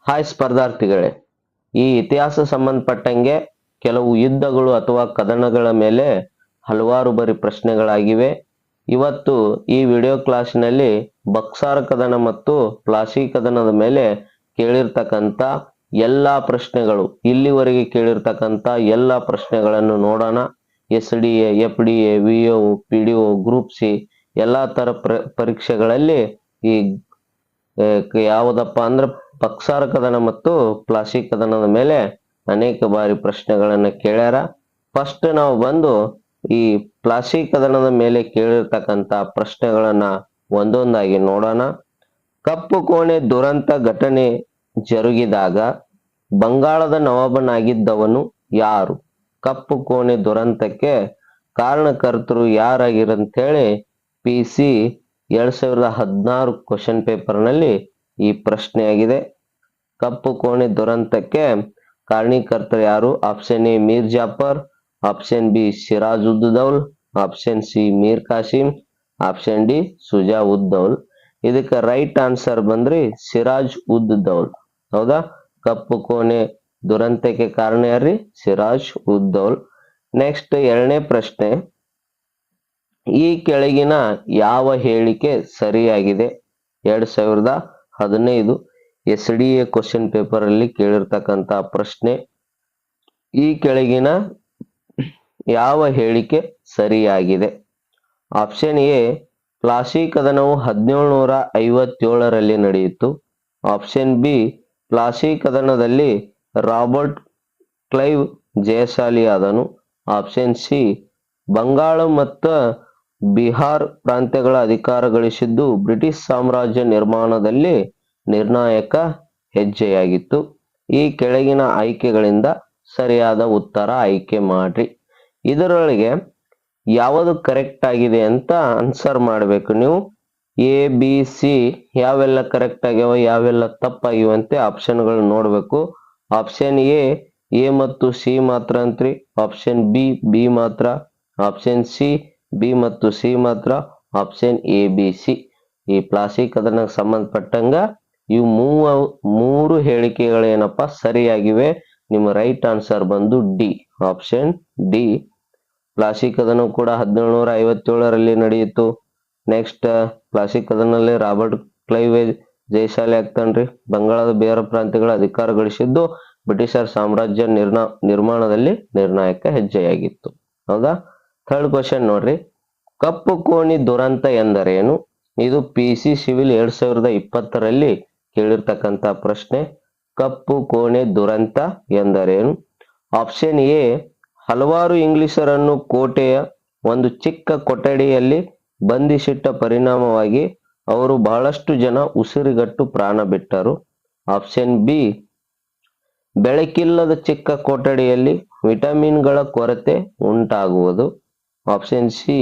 Hi ಸ್ಪರ್ಧಾರ್ಥಿಗಳೇ, ಈ ಇತಿಹಾಸ ಸಂಬಂಧಪಟ್ಟಂಗೆ ಕೆಲವು ಯುದ್ಧಗಳು ಅಥವಾ ಕದನಗಳ ಮೇಲೆ ಹಲವಾರು ಬರಿ ಪ್ರಶ್ನೆಗಳಾಗಿವೆ. ಇವತ್ತು ಈ ವಿಡಿಯೋ ಕ್ಲಾಸ್ನಲ್ಲಿ ಬಕ್ಸಾರ್ ಕದನ ಮತ್ತು ಪ್ಲಾಸಿ ಕದನದ ಮೇಲೆ ಕೇಳಿರ್ತಕ್ಕಂಥ ಎಲ್ಲ ಪ್ರಶ್ನೆಗಳು, ಇಲ್ಲಿವರೆಗೆ ಕೇಳಿರ್ತಕ್ಕಂಥ ಎಲ್ಲ ಪ್ರಶ್ನೆಗಳನ್ನು ನೋಡೋಣ. SDA, FDA, VO, PDO, group C ಎಲ್ಲ ತರ ಪರೀಕ್ಷೆಗಳಲ್ಲಿ ಈ ಯಾವುದಪ್ಪ ಅಂದ್ರೆ ಬಕ್ಸಾರ್ ಕದನ ಮತ್ತು ಪ್ಲಾಸಿ ಕದನದ ಮೇಲೆ ಅನೇಕ ಬಾರಿ ಪ್ರಶ್ನೆಗಳನ್ನ ಕೇಳ್ಯಾರ. ಫಸ್ಟ್ ನಾವು ಬಂದು ಈ ಪ್ಲಾಸಿ ಕದನದ ಮೇಲೆ ಕೇಳಿರ್ತಕ್ಕಂಥ ಪ್ರಶ್ನೆಗಳನ್ನ ಒಂದೊಂದಾಗಿ ನೋಡೋಣ. ಕಪ್ಪು ಕೋಣೆ ದುರಂತ ಘಟನೆ ಜರುಗಿದಾಗ ಬಂಗಾಳದ ನವಾಬನಾಗಿದ್ದವನು ಯಾರು? ಕಪ್ಪು ಕೋಣೆ ದುರಂತಕ್ಕೆ ಕಾರಣಕರ್ತರು ಯಾರಾಗಿರಂತೇಳಿ PC 2016 ಕ್ವಶನ್ ಪೇಪರ್ ನಲ್ಲಿ ಈ ಪ್ರಶ್ನೆಯಾಗಿದೆ. ಕಪ್ಪು ಕೋಣೆ ದುರಂತಕ್ಕೆ ಕಾರಣೀಕರ್ತರು ಯಾರು? Option A Mir Jafar, option B Siraj ud Daulah, option C Mir Qasim, option D Shuja ud Daulah. ಇದಕ್ಕೆ ರೈಟ್ ಆನ್ಸರ್ ಬಂದ್ರಿ ಸಿರಾಜ್ ಉದ್ ದೌಲ್. ಹೌದಾ? ಕಪ್ಪು ಕೋಣೆ ದುರಂತಕ್ಕೆ ಕಾರಣ ಯಾರ್ರಿ? ಸಿರಾಜ್ ಉದ್ ದೌಲ್. ನೆಕ್ಸ್ಟ್ ಎರಡನೇ ಪ್ರಶ್ನೆ, ಈ ಕೆಳಗಿನ ಯಾವ ಹೇಳಿಕೆ ಸರಿಯಾಗಿದೆ? 2015 SDA ಕ್ವಶನ್ ಪೇಪರ್ ಅಲ್ಲಿ ಕೇಳಿರ್ತಕ್ಕಂಥ ಪ್ರಶ್ನೆ. ಈ ಕೆಳಗಿನ ಯಾವ ಹೇಳಿಕೆ ಸರಿಯಾಗಿದೆ? ಆಪ್ಷನ್ ಎ ಪ್ಲಾಸಿ ಕದನವು 1757ರಲ್ಲಿ ನಡೆಯಿತು. ಆಪ್ಷನ್ ಬಿ ಪ್ಲಾಸಿ ಕದನದಲ್ಲಿ ರಾಬರ್ಟ್ ಕ್ಲೈವ್ ಜಯಶಾಲಿಯಾದನು. ಆಪ್ಷನ್ ಸಿ ಬಂಗಾಳ ಮತ್ತು ಬಿಹಾರ್ ಪ್ರಾಂತ್ಯಗಳ ಅಧಿಕಾರ ಗಳಿಸಿದ್ದು ಬ್ರಿಟಿಷ್ ಸಾಮ್ರಾಜ್ಯ ನಿರ್ಮಾಣದಲ್ಲಿ ನಿರ್ಣಾಯಕ ಹೆಜ್ಜೆಯಾಗಿತ್ತು. ಈ ಕೆಳಗಿನ ಆಯ್ಕೆಗಳಿಂದ ಸರಿಯಾದ ಉತ್ತರ ಆಯ್ಕೆ ಮಾಡ್ರಿ. ಇದರೊಳಗೆ ಯಾವುದು ಕರೆಕ್ಟ್ ಆಗಿದೆ ಅಂತ ಆನ್ಸರ್ ಮಾಡಬೇಕು ನೀವು. ABC ಯಾವೆಲ್ಲ ಕರೆಕ್ಟ್ ಆಗ್ಯಾವ, ಯಾವೆಲ್ಲ ತಪ್ಪಾಗಿವೆ ಅಂತ ಆಪ್ಷನ್ಗಳು ನೋಡ್ಬೇಕು. ಆಪ್ಷನ್ ಎ ಮತ್ತು ಸಿ ಮಾತ್ರ ಅಂತ್ರಿ. ಆಪ್ಷನ್ ಬಿ ಮಾತ್ರ. ಆಪ್ಷನ್ ಸಿ ಬಿ ಮತ್ತು ಸಿ ಮಾತ್ರ. Option ABC. ಈ ಪ್ಲಾಸಿ ಕದನಕ್ಕೆ ಸಂಬಂಧಪಟ್ಟಂಗ ಇವು ಮೂರು ಹೇಳಿಕೆಗಳೇನಪ್ಪ ಸರಿಯಾಗಿವೆ. ನಿಮ್ಮ ರೈಟ್ ಆನ್ಸರ್ ಬಂದು ಡಿ, ಆಪ್ಷನ್ ಡಿ. ಪ್ಲಾಸಿ ಕದನ ಕೂಡ 1757ರಲ್ಲಿ ನಡೆಯಿತು. ನೆಕ್ಸ್ಟ್ ಪ್ಲಾಸಿ ಕದನಲ್ಲಿ ರಾಬರ್ಟ್ ಕ್ಲೈವ್ ಜಯಶಾಲಿ ಆಗ್ತಾನ್ರಿ. ಬಂಗಾಳದ ಬೇರೆ ಪ್ರಾಂತ್ಯಗಳ ಅಧಿಕಾರ ಗಳಿಸಿದ್ದು ಬ್ರಿಟಿಷರ್ ಸಾಮ್ರಾಜ್ಯ ನಿರ್ಮಾಣದಲ್ಲಿ ನಿರ್ಣಾಯಕ ಹೆಜ್ಜೆಯಾಗಿತ್ತು. ಹೌದಾ? ಥರ್ಡ್ ಕ್ವಶನ್ ನೋಡ್ರಿ, ಕಪ್ಪು ಕೋಣೆ ದುರಂತ ಎಂದರೇನು? ಇದು PC ಸಿವಿಲ್ 2020ರಲ್ಲಿ ಕೇಳಿರ್ತಕ್ಕಂಥ ಪ್ರಶ್ನೆ. ಕಪ್ಪು ಕೋಣೆ ದುರಂತ ಎಂದರೇನು? ಆಪ್ಷನ್ ಎ ಹಲವಾರು ಇಂಗ್ಲಿಷರನ್ನು ಕೋಟೆಯ ಒಂದು ಚಿಕ್ಕ ಕೊಠಡಿಯಲ್ಲಿ ಬಂಧಿಸಿಟ್ಟ ಪರಿಣಾಮವಾಗಿ ಅವರು ಬಹಳಷ್ಟು ಜನ ಉಸಿರುಗಟ್ಟು ಪ್ರಾಣ ಬಿಟ್ಟರು. ಆಪ್ಷನ್ ಬಿ ಬೆಳಕಿಲ್ಲದ ಚಿಕ್ಕ ಕೊಠಡಿಯಲ್ಲಿ ವಿಟಮಿನ್ಗಳ ಕೊರತೆ ಉಂಟಾಗುವುದು. ಆಪ್ಷನ್ ಸಿ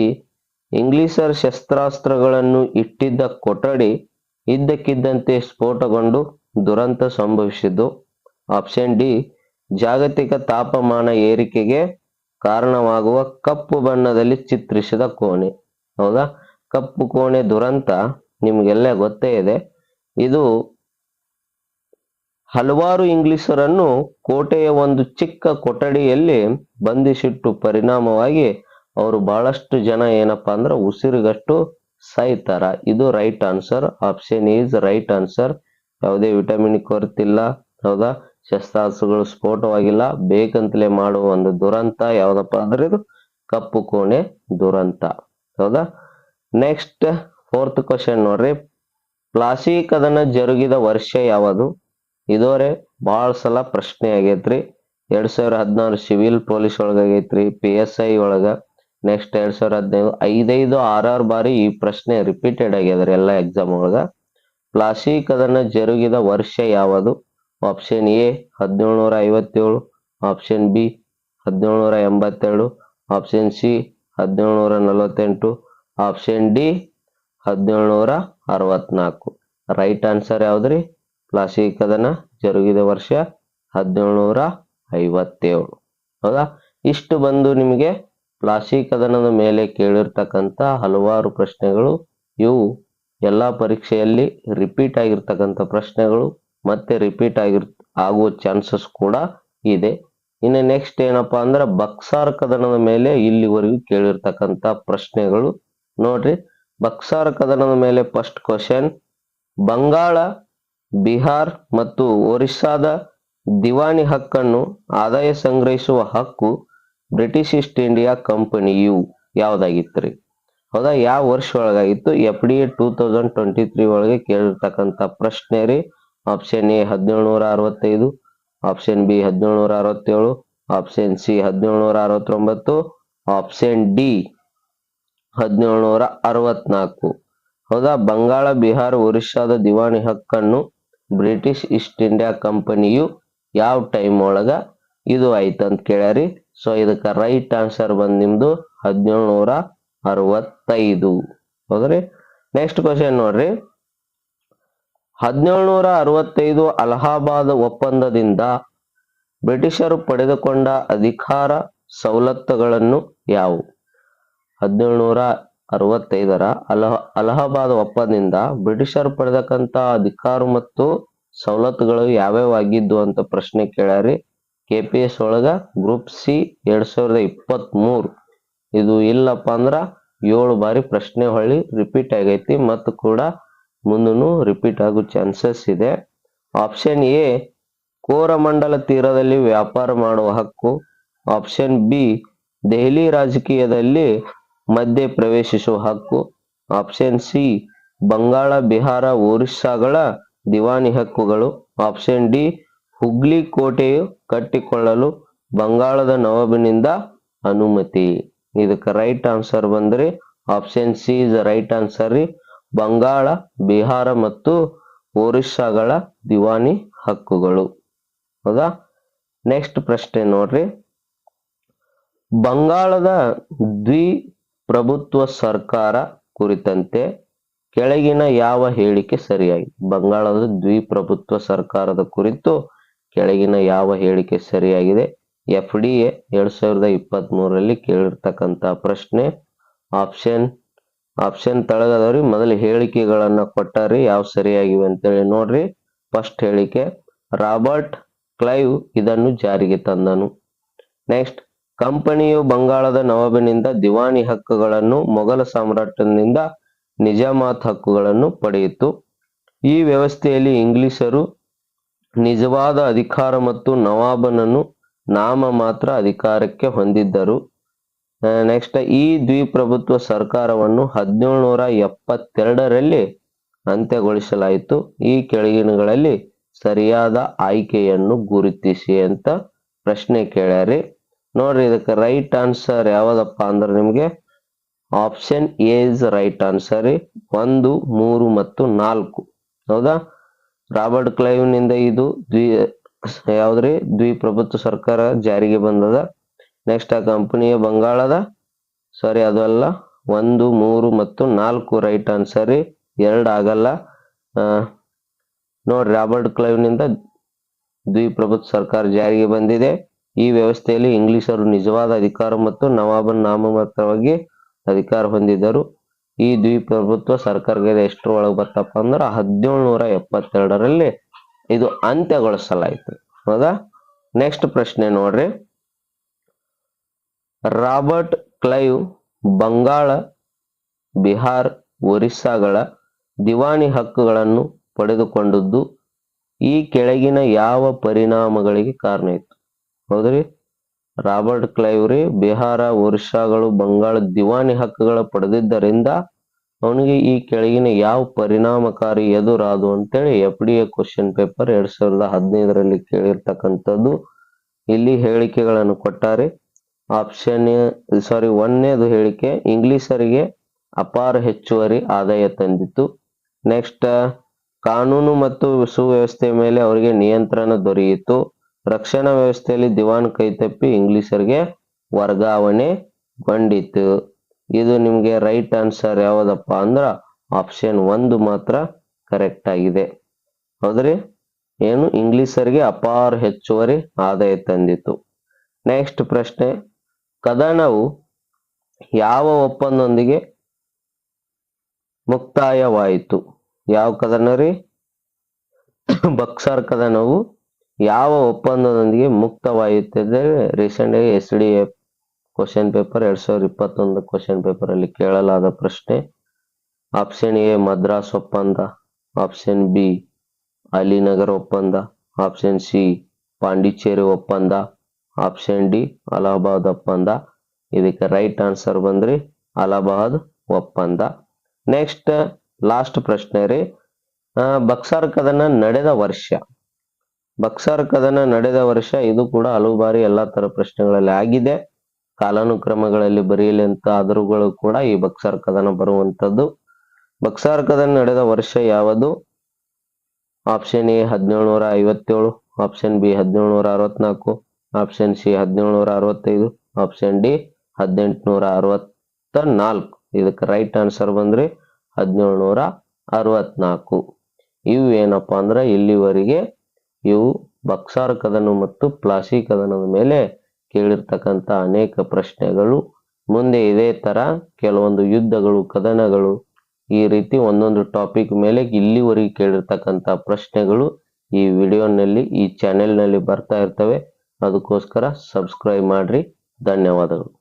ಇಂಗ್ಲಿಷರ್ ಶಸ್ತ್ರಾಸ್ತ್ರಗಳನ್ನು ಇಟ್ಟಿದ್ದ ಕೊಠಡಿ ಇದ್ದಕ್ಕಿದ್ದಂತೆ ಸ್ಫೋಟಗೊಂಡು ದುರಂತ ಸಂಭವಿಸಿದ್ದು. ಆಪ್ಷನ್ ಡಿ ಜಾಗತಿಕ ತಾಪಮಾನ ಏರಿಕೆಗೆ ಕಾರಣವಾಗುವ ಕಪ್ಪು ಬಣ್ಣದಲ್ಲಿ ಚಿತ್ರಿಸಿದ ಕೋಣೆ. ಹೌದಾ? ಕಪ್ಪು ಕೋಣೆ ದುರಂತ ನಿಮ್ಗೆಲ್ಲ ಗೊತ್ತೇ ಇದೆ. ಇದು ಹಲವಾರು ಇಂಗ್ಲಿಷರನ್ನು ಕೋಟೆಯ ಒಂದು ಚಿಕ್ಕ ಕೊಠಡಿಯಲ್ಲಿ ಬಂಧಿಸಿಟ್ಟು ಪರಿಣಾಮವಾಗಿ ಅವರು ಬಹಳಷ್ಟು ಜನ ಏನಪ್ಪಾ ಅಂದ್ರೆ ಉಸಿರುಗಟ್ಟು ಸಾಯ್ತಾರ. ಇದು right answer. Option is right answer. ಯಾವುದೇ ವಿಟಮಿನ್ ಕೊರತಿಲ್ಲ. ಹೌದಾ? ಶಸ್ತ್ರಾಸ್ತ್ರಗಳು ಸ್ಫೋಟವಾಗಿಲ್ಲ. ಬೇಕಂತಲೇ ಮಾಡುವ ಒಂದು ದುರಂತ ಯಾವ್ದಪ್ಪ ಅಂದ್ರೆ ಇದು ಕಪ್ಪು ಕೋಣೆ ದುರಂತ. ಹೌದಾ? ನೆಕ್ಸ್ಟ್ ಫೋರ್ತ್ ಕ್ವಶನ್ ನೋಡ್ರಿ, ಪ್ಲಾಸಿ ಕದನ ಜರುಗಿದ ವರ್ಷ ಯಾವುದು? ಇದೋರೆ ಬಹಳ ಸಲ ಪ್ರಶ್ನೆ ಆಗೈತ್ರಿ. 2016 ಸಿವಿಲ್ ಪೊಲೀಸ್ ಒಳಗ ಆಗೈತ್ರಿ, PSI ಒಳಗ. ನೆಕ್ಸ್ಟ್ 2015 5-6 ಬಾರಿ ಈ ಪ್ರಶ್ನೆ ರಿಪೀಟೆಡ್ ಆಗ್ಯದ್ರಿ ಎಲ್ಲ ಎಕ್ಸಾಮ್ ಒಳಗ. ಪ್ಲಾಸಿ ಕದನ ಜರುಗಿದ ವರ್ಷ ಯಾವುದು? Option A 1757, option B 1782, option C 1748, option D 1764. Right answer ಯಾವ್ದ್ರಿ? ಪ್ಲಾಸಿ ಕದನ ಜರುಗಿದ ವರ್ಷ 1757. ಹೌದಾ? ಇಷ್ಟು ಬಂದು ನಿಮಗೆ ಪ್ಲಾಸಿ ಕದನದ ಮೇಲೆ ಕೇಳಿರ್ತಕ್ಕಂಥ ಹಲವಾರು ಪ್ರಶ್ನೆಗಳು. ಇವು ಎಲ್ಲಾ ಪರೀಕ್ಷೆಯಲ್ಲಿ ರಿಪೀಟ್ ಆಗಿರ್ತಕ್ಕಂಥ ಪ್ರಶ್ನೆಗಳು. ಮತ್ತೆ ರಿಪೀಟ್ ಆಗುವ ಚಾನ್ಸಸ್ ಕೂಡ ಇದೆ. ಇನ್ನು ನೆಕ್ಸ್ಟ್ ಏನಪ್ಪಾ ಅಂದ್ರೆ ಬಕ್ಸಾರ್ ಕದನದ ಮೇಲೆ ಇಲ್ಲಿವರೆಗೂ ಕೇಳಿರ್ತಕ್ಕಂಥ ಪ್ರಶ್ನೆಗಳು ನೋಡ್ರಿ. ಬಕ್ಸಾರ್ ಕದನದ ಮೇಲೆ ಫಸ್ಟ್ ಕ್ವಶನ್, ಬಂಗಾಳ, ಬಿಹಾರ್ ಮತ್ತು ಒರಿಸ್ಸಾದ ದಿವಾನಿ ಹಕ್ಕನ್ನು ಆದಾಯ ಸಂಗ್ರಹಿಸುವ ಹಕ್ಕು ಬ್ರಿಟಿಷ್ ಈಸ್ಟ್ ಇಂಡಿಯಾ ಕಂಪನಿಯು ಯಾವ್ದಾಗಿತ್ರಿ? ಹೌದಾ, ಯಾವ ವರ್ಷ ಒಳಗಾಗಿತ್ತು? FDA 2023 ಒಳಗೆ ಕೇಳಿರ್ತಕ್ಕಂಥ ಪ್ರಶ್ನೆ ರೀ. Option A 1765, option B 1767, option C 1769, option D 1764. ಹೌದಾ, ಬಂಗಾಳ, ಬಿಹಾರ, ಒರಿಸ್ಸಾದ ದಿವಾನಿ ಹಕ್ಕನ್ನು ಬ್ರಿಟಿಷ್ ಈಸ್ಟ್ ಇಂಡಿಯಾ ಕಂಪನಿಯು ಯಾವ ಟೈಮ್ ಒಳಗ ಇದು ಆಯ್ತಂತ ಕೇಳ್ಯಾರಿ. ಸೊ ಇದಕ್ಕೆ ರೈಟ್ ಆನ್ಸರ್ ಬಂದ್ ನಿಮ್ದು 1765. ಹೌದ್ರಿ. ನೆಕ್ಸ್ಟ್ ಕ್ವಶನ್ ನೋಡ್ರಿ, 1765 ಅಲಹಾಬಾದ್ ಒಪ್ಪಂದದಿಂದ ಬ್ರಿಟಿಷರು ಪಡೆದುಕೊಂಡ ಅಧಿಕಾರ ಸವಲತ್ತುಗಳನ್ನು ಯಾವುವು? 1765ರ ಅಲಹಾಬಾದ್ ಒಪ್ಪಂದದಿಂದ ಬ್ರಿಟಿಷರು ಪಡೆದಕ್ಕಂತ ಅಧಿಕಾರ ಮತ್ತು ಸವಲತ್ತುಗಳು ಯಾವ್ಯಾವ ಆಗಿದ್ದು ಅಂತ ಪ್ರಶ್ನೆ ಕೇಳ್ಯಾರಿ. KPS ಒಳಗ ಗ್ರೂಪ್ ಸಿ 2023. ಇದು ಇಲ್ಲಪ್ಪ ಅಂದ್ರ 7 ಬಾರಿ ಪ್ರಶ್ನೆ ಹೊಳ್ಳಿ ರಿಪೀಟ್ ಆಗೈತಿ ಮತ್ತು ಕೂಡ ಮುಂದೂ ರಿಪೀಟ್ ಆಗೋ ಚಾನ್ಸಸ್ ಇದೆ. ಆಪ್ಷನ್ ಎ ಕೋರಮಂಡಲ ತೀರದಲ್ಲಿ ವ್ಯಾಪಾರ ಮಾಡುವ ಹಕ್ಕು, ಆಪ್ಷನ್ ಬಿ ದೆಹಲಿ ರಾಜಕೀಯದಲ್ಲಿ ಮಧ್ಯೆ ಪ್ರವೇಶಿಸುವ ಹಕ್ಕು, ಆಪ್ಷನ್ ಸಿ ಬಂಗಾಳ, ಬಿಹಾರ, ಒರಿಸ್ಸಾಗಳ ದಿವಾನಿ ಹಕ್ಕುಗಳು, ಆಪ್ಷನ್ ಡಿ ಹುಗ್ಲಿ ಕೋಟೆಯು ಕಟ್ಟಿಕೊಳ್ಳಲು ಬಂಗಾಳದ ನವಾಬನಿಂದ ಅನುಮತಿ. ಇದಕ್ಕೆ ರೈಟ್ ಆನ್ಸರ್ ಬಂದ್ರಿ option C is right answer ರೀ. ಬಂಗಾಳ, ಬಿಹಾರ ಮತ್ತು ಒರಿಸ್ಸಾಗಳ ದಿವಾನಿ ಹಕ್ಕುಗಳು. ಹೌದಾ. ನೆಕ್ಸ್ಟ್ ಪ್ರಶ್ನೆ ನೋಡ್ರಿ, ಬಂಗಾಳದ ದ್ವಿಪ್ರಭುತ್ವ ಸರ್ಕಾರ ಕುರಿತಂತೆ ಕೆಳಗಿನ ಯಾವ ಹೇಳಿಕೆ ಸರಿಯಾಗಿ? ಬಂಗಾಳದ ದ್ವಿಪ್ರಭುತ್ವ ಸರ್ಕಾರದ ಕುರಿತು ಕೆಳಗಿನ ಯಾವ ಹೇಳಿಕೆ ಸರಿಯಾಗಿದೆ? FDA 2023ರಲ್ಲಿ ಕೇಳಿರ್ತಕ್ಕಂಥ ಪ್ರಶ್ನೆ. ಆಪ್ಷನ್ ತಳಗದವ್ರಿ ಮೊದಲು ಹೇಳಿಕೆಗಳನ್ನ ಕೊಟ್ಟಾರಿ, ಯಾವ ಸರಿಯಾಗಿವೆ ಅಂತೇಳಿ ನೋಡ್ರಿ. ಫಸ್ಟ್ ಹೇಳಿಕೆ, ರಾಬರ್ಟ್ ಕ್ಲೈವ್ ಇದನ್ನು ಜಾರಿಗೆ ತಂದನು. ನೆಕ್ಸ್ಟ್, ಕಂಪನಿಯು ಬಂಗಾಳದ ನವಾಬನಿಂದ ದಿವಾನಿ ಹಕ್ಕುಗಳನ್ನು, ಮೊಘಲ ಸಾಮ್ರಾಟನಿಂದ ನಿಜಾಮತ್ ಹಕ್ಕುಗಳನ್ನು ಪಡೆಯಿತು. ಈ ವ್ಯವಸ್ಥೆಯಲ್ಲಿ ಇಂಗ್ಲಿಷರು ನಿಜವಾದ ಅಧಿಕಾರ ಮತ್ತು ನವಾಬನನ್ನು ನಾಮ ಮಾತ್ರ ಅಧಿಕಾರಕ್ಕೆ ಹೊಂದಿದ್ದರು. ನೆಕ್ಸ್ಟ್, ಈ ದ್ವಿಪ್ರಭುತ್ವ ಸರ್ಕಾರವನ್ನು 1772ರಲ್ಲಿ ಅಂತ್ಯಗೊಳಿಸಲಾಯಿತು. ಈ ಕೆಳಗಿನಗಳಲ್ಲಿ ಸರಿಯಾದ ಆಯ್ಕೆಯನ್ನು ಗುರುತಿಸಿ ಅಂತ ಪ್ರಶ್ನೆ ಕೇಳ್ಯಾರಿ. ನೋಡ್ರಿ, ಇದಕ್ಕೆ ರೈಟ್ ಆನ್ಸರ್ ಯಾವ್ದಪ್ಪ ಅಂದ್ರೆ ನಿಮ್ಗೆ option A is right answer. 1, 3 ಮತ್ತು 4. ಹೌದಾ. ರಾಬರ್ಟ್ ಕ್ಲೈವ್ ನಿಂದ ಇದು ಯಾವ್ದ್ರಿ ದ್ವಿಪ್ರಭುತ್ವ ಸರ್ಕಾರ ಜಾರಿಗೆ ಬಂದದ. ನೆಕ್ಸ್ಟ್, ಆ ಕಂಪನಿಯ ಬಂಗಾಳದ ಅದಲ್ಲ 1, 3 ಮತ್ತು 4 ರೈಟ್ ಆನ್ಸರ್. 2 ಆಗಲ್ಲ. ನೋಡ್ರಿ, ರಾಬರ್ಟ್ ಕ್ಲೈವ್ ನಿಂದ ದ್ವಿಪ್ರಭುತ್ವ ಸರ್ಕಾರ ಜಾರಿಗೆ ಬಂದಿದೆ. ಈ ವ್ಯವಸ್ಥೆಯಲ್ಲಿ ಇಂಗ್ಲಿಷರು ನಿಜವಾದ ಅಧಿಕಾರ ಮತ್ತು ನವಾಬನ್ ನಾಮಮಾತ್ರವಾಗಿ ಅಧಿಕಾರ ಹೊಂದಿದ್ದರು. ಈ ದ್ವಿಪ್ರಭುತ್ವ ಸರ್ಕಾರದ ಎಷ್ಟರ ಒಳಗೆ ಬರ್ತಪ್ಪ ಅಂದ್ರೆ 1772ರಲ್ಲಿ ಇದು ಅಂತ್ಯಗೊಳಿಸಲಾಯಿತು. ಹೌದಾ. ನೆಕ್ಸ್ಟ್ ಪ್ರಶ್ನೆ ನೋಡ್ರಿ, ರಾಬರ್ಟ್ ಕ್ಲೈವ್ ಬಂಗಾಳ, ಬಿಹಾರ್, ಒರಿಸ್ಸಾಗಳ ದಿವಾನಿ ಹಕ್ಕುಗಳನ್ನು ಪಡೆದುಕೊಂಡದ್ದು ಈ ಕೆಳಗಿನ ಯಾವ ಪರಿಣಾಮಗಳಿಗೆ ಕಾರಣ ಇತ್ತು? ಹೌದ್ರಿ, ರಾಬರ್ಟ್ ಕ್ಲೈವ್ ರೀ ಬಿಹಾರ, ಒರಿಸ್ಸಾಗಳು ಬಂಗಾಳ ದಿವಾನಿ ಹಕ್ಕುಗಳ ಪಡೆದಿದ್ದರಿಂದ ಅವನಿಗೆ ಈ ಕೆಳಗಿನ ಯಾವ ಪರಿಣಾಮಕಾರಿ ಎದುರಾದು ಅಂತೇಳಿ FDA ಕ್ವಶನ್ ಪೇಪರ್ 2015ರಲ್ಲಿ ಕೇಳಿರ್ತಕ್ಕಂಥದ್ದು. ಇಲ್ಲಿ ಹೇಳಿಕೆಗಳನ್ನು ಕೊಟ್ಟಾರೆ. ಒಂದನೇದು ಹೇಳಿಕೆ, ಇಂಗ್ಲಿಷರಿಗೆ ಅಪಾರ ಹೆಚ್ಚುವರಿ ಆದಾಯ ತಂದಿತು. ನೆಕ್ಸ್ಟ್, ಕಾನೂನು ಮತ್ತು ಸುವ್ಯವಸ್ಥೆ ಮೇಲೆ ಅವರಿಗೆ ನಿಯಂತ್ರಣ ದೊರೆಯಿತು. ರಕ್ಷಣಾ ವ್ಯವಸ್ಥೆಯಲ್ಲಿ ದಿವಾನ್ ಕೈತಪ್ಪಿ ಇಂಗ್ಲಿಷರಿಗೆ ವರ್ಗಾವಣೆಗೊಂಡಿತು. ಇದು ನಿಮ್ಗೆ ರೈಟ್ ಆನ್ಸರ್ ಯಾವ್ದಪ್ಪ ಅಂದ್ರ ಆಪ್ಷನ್ 1 ಮಾತ್ರ ಕರೆಕ್ಟ್ ಆಗಿದೆ. ಹೌದ್ರಿ, ಏನು ಇಂಗ್ಲಿಷರಿಗೆ ಅಪಾರ ಹೆಚ್ಚುವರಿ ಆದಾಯ ತಂದಿತು. ನೆಕ್ಸ್ಟ್ ಪ್ರಶ್ನೆ, ಕದನವು ಯಾವ ಒಪ್ಪಂದದೊಂದಿಗೆ ಮುಕ್ತಾಯವಾಯಿತು? ಯಾವ ಕದನ ರೀ? ಬಕ್ಸಾರ್ ಕದನವು ಯಾವ ಒಪ್ಪಂದದೊಂದಿಗೆ ಮುಕ್ತವಾಯುತ್ತದೆ? ರೀಸೆಂಟ್ ಆಗಿ SDF question paper 2021 question paper ಅಲ್ಲಿ ಕೇಳಲಾದ ಪ್ರಶ್ನೆ. ಆಪ್ಷನ್ ಎ ಮದ್ರಾಸ್ ಒಪ್ಪಂದ, ಆಪ್ಷನ್ ಬಿ ಅಲಿನಗರ್ ಒಪ್ಪಂದ, ಆಪ್ಷನ್ ಸಿ ಪಾಂಡಿಚೇರಿ ಒಪ್ಪಂದ, ಆಪ್ಷನ್ ಡಿ ಅಲಹಾಬಾದ್ ಒಪ್ಪಂದ. ಇದಕ್ಕೆ ರೈಟ್ ಆನ್ಸರ್ ಬಂದ್ರಿ ಅಲಹಾಬಾದ್ ಒಪ್ಪಂದ. ನೆಕ್ಸ್ಟ್ ಲಾಸ್ಟ್ ಪ್ರಶ್ನೆ ರೀ, ಬಕ್ಸಾರ್ ಕದನ ನಡೆದ ವರ್ಷ. ಬಕ್ಸಾರ್ ಕದನ ನಡೆದ ವರ್ಷ ಇದು ಕೂಡ ಹಲವು ಬಾರಿ ಎಲ್ಲಾ ತರ ಪ್ರಶ್ನೆಗಳಲ್ಲಿ ಆಗಿದೆ. ಕಾಲಾನುಕ್ರಮಗಳಲ್ಲಿ ಬರೆಯಲಿ ಅಂತ ಆದರುಗಳು ಕೂಡ ಈ ಬಕ್ಸಾರ್ ಕದನ ಬರುವಂತದ್ದು. ಬಕ್ಸಾರ್ ಕದನ ನಡೆದ ವರ್ಷ ಯಾವುದು? Option A 1757, option B 1764, option C 1765, option D 1864. ಇದಕ್ಕೆ ರೈಟ್ ಆನ್ಸರ್ ಬಂದ್ರಿ 1764. ಇವು ಏನಪ್ಪಾ ಅಂದ್ರೆ ಇಲ್ಲಿವರೆಗೆ ಇವು ಬಕ್ಸಾರ್ ಕದನ ಮತ್ತು ಪ್ಲಾಸಿ ಕದನದ ಮೇಲೆ ಕೇಳಿರ್ತಕ್ಕಂಥ ಅನೇಕ ಪ್ರಶ್ನೆಗಳು. ಮುಂದೆ ಇದೇ ತರ ಕೆಲವೊಂದು ಯುದ್ಧಗಳು, ಕದನಗಳು, ಈ ರೀತಿ ಒಂದೊಂದು ಟಾಪಿಕ್ ಮೇಲೆ ಇಲ್ಲಿವರೆಗೆ ಕೇಳಿರ್ತಕ್ಕಂಥ ಪ್ರಶ್ನೆಗಳು ಈ ವಿಡಿಯೋನಲ್ಲಿ, ಈ ಚಾನೆಲ್ನಲ್ಲಿ ಬರ್ತಾ ಇರ್ತವೆ. ಅದಕ್ಕೋಸ್ಕರ ಸಬ್ಸ್ಕ್ರೈಬ್ ಮಾಡ್ರಿ. ಧನ್ಯವಾದಗಳು.